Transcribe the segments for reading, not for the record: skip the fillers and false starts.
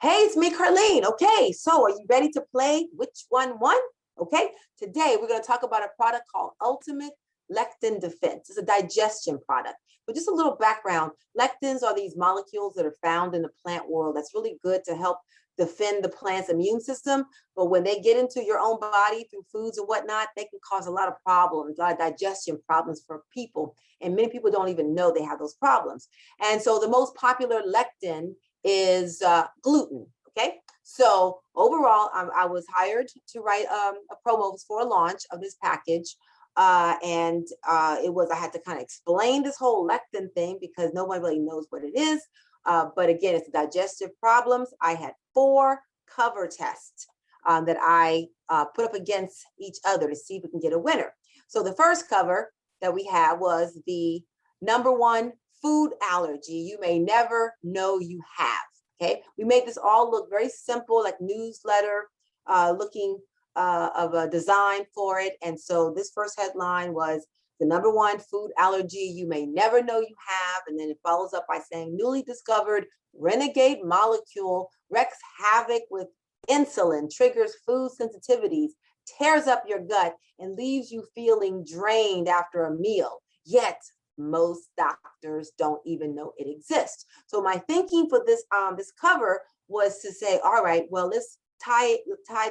Hey, it's me, Carline. Okay, so are you ready to play Which One Won? Okay, today we're going to talk about a product called Ultimate Lectin Defense. It's a digestion product. But just a little background, lectins are these molecules that are found in the plant world that's really good to help defend the plant's immune system. But when they get into your own body through foods and whatnot, they can cause a lot of problems, a lot of digestion problems for people. And many people don't even know they have those problems. And so the most popular lectin is gluten. Okay, so overall, I was hired to write a promo for a launch of this package. I had to kind of explain this whole lectin thing because nobody really knows what it is. But again, it's digestive problems. I had 4 cover tests that I put up against each other to see if we can get a winner. So the first cover that we had was the #1 food allergy you may never know you have. Okay, we made this all look very simple, like newsletter looking of a design for it. And so this first headline was the #1 food allergy you may never know you have. And then it follows up by saying newly discovered renegade molecule wreaks havoc with insulin, triggers food sensitivities, tears up your gut, and leaves you feeling drained after a meal. Yet most doctors don't even know it exists. So my thinking for this this cover was to say, all right, well, let's tie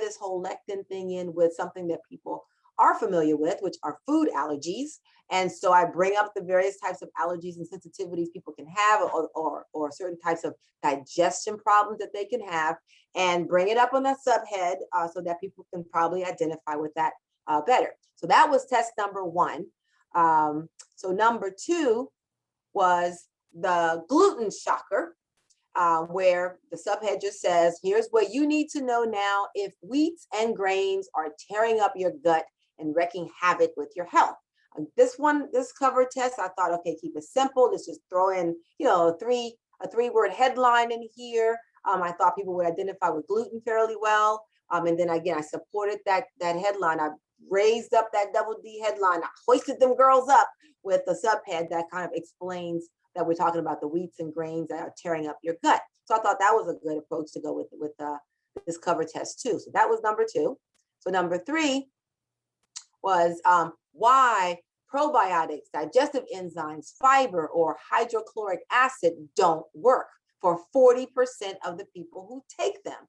this whole lectin thing in with something that people are familiar with, which are food allergies. And so I bring up the various types of allergies and sensitivities people can have, or certain types of digestion problems that they can have, and bring it up on the subhead so that people can probably identify with that better. So that was test #1. So #2 was the gluten shocker, where the subhead just says, here's what you need to know now if wheats and grains are tearing up your gut and wreaking havoc with your health. This cover test, I thought, okay, keep it simple. Let's just throw in, a 3-word headline in here. I thought people would identify with gluten fairly well. And then again, I supported that headline. I raised up that double D headline. I hoisted them girls up with the subhead that kind of explains that we're talking about the wheats and grains that are tearing up your gut. So I thought that was a good approach to go with this cover test too. So that was #2. So #3 was why probiotics, digestive enzymes, fiber, or hydrochloric acid don't work for 40% of the people who take them.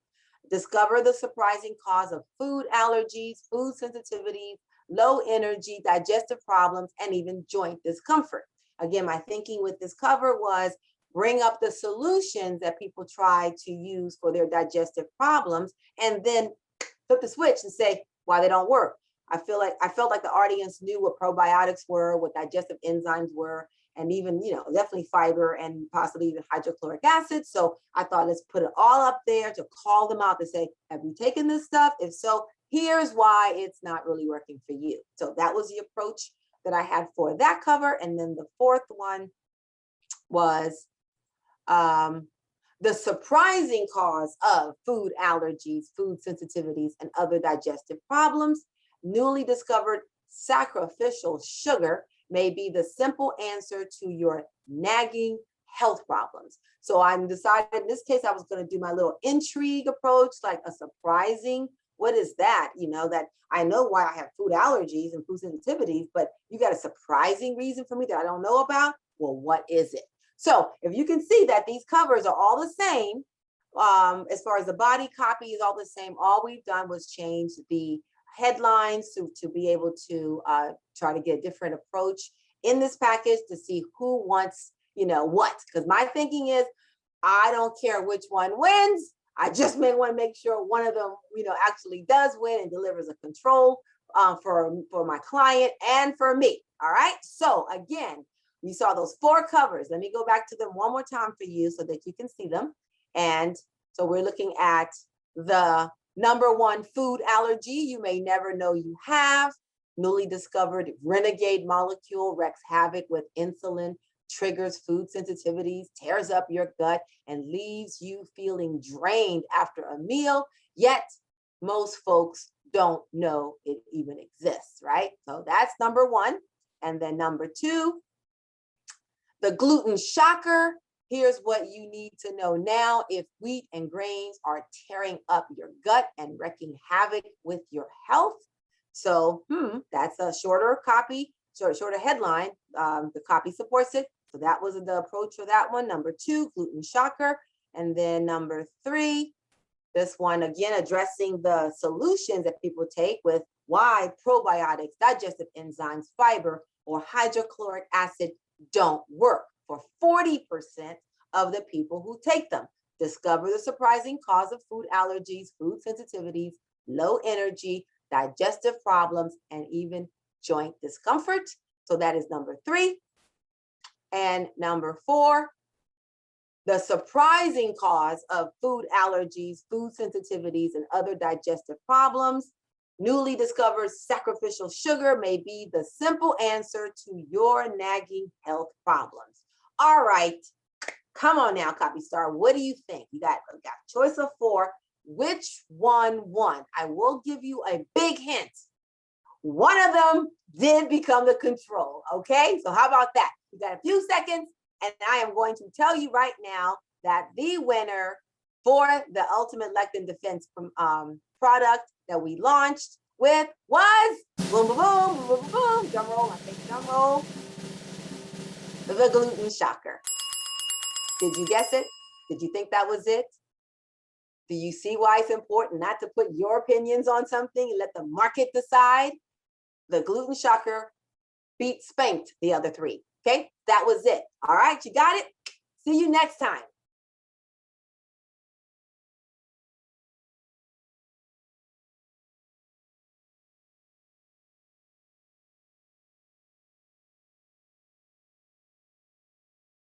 Discover the surprising cause of food allergies, food sensitivities, low energy, digestive problems, and even joint discomfort. Again, my thinking with this cover was bring up the solutions that people try to use for their digestive problems, and then flip the switch and say why they don't work. I felt like the audience knew what probiotics were, what digestive enzymes were, and even, definitely fiber and possibly even hydrochloric acid. So I thought, let's put it all up there to call them out to say, have you taken this stuff? If so, here's why it's not really working for you. So that was the approach that I had for that cover. And then the 4th one was the surprising cause of food allergies, food sensitivities, and other digestive problems. Newly discovered sacrificial sugar may be the simple answer to your nagging health problems. So I decided in this case, I was going to do my little intrigue approach, like a surprising, what is that? That I know why I have food allergies and food sensitivities, but you got a surprising reason for me that I don't know about? Well, what is it? So if you can see that these covers are all the same, as far as the body copy is all the same, all we've done was change the headlines to be able to try to get a different approach in this package to see who wants, what. Because my thinking is, I don't care which one wins. I just may want to make sure one of them, actually does win and delivers a control for my client and for me. All right. So again, we saw those 4 covers. Let me go back to them one more time for you so that you can see them. And so we're looking at the #1 food allergy you may never know you have. Newly discovered renegade molecule wreaks havoc with insulin, triggers food sensitivities, tears up your gut, and leaves you feeling drained after a meal. Yet most folks don't know it even exists, right? So that's #1. And then #2, the gluten shocker. here's what you need to know now. If wheat and grains are tearing up your gut and wreaking havoc with your health. So that's a shorter copy, shorter headline. The copy supports it. So that was the approach for that one. Number 2, gluten shocker. And then number 3, this one, again, addressing the solutions that people take with why probiotics, digestive enzymes, fiber, or hydrochloric acid don't work for 40% of the people who take them. Discover the surprising cause of food allergies, food sensitivities, low energy, digestive problems, and even joint discomfort. So that is number 3. And number 4, the surprising cause of food allergies, food sensitivities, and other digestive problems. Newly discovered sacrificial sugar may be the simple answer to your nagging health problems. All right, come on now, CopyStar. What do you think? You got choice of 4. Which one won? I will give you a big hint. One of them did become the control, okay? So how about that? You got a few seconds, and I am going to tell you right now that the winner for the Ultimate Lectin Defense product that we launched with was, boom, boom, boom, boom, boom, boom, drum roll, I think drum roll, the gluten shocker. Did you guess it? Did you think that was it? Do you see why it's important not to put your opinions on something and let the market decide? The gluten shocker spanked the other 3. Okay, that was it. All right, you got it? See you next time.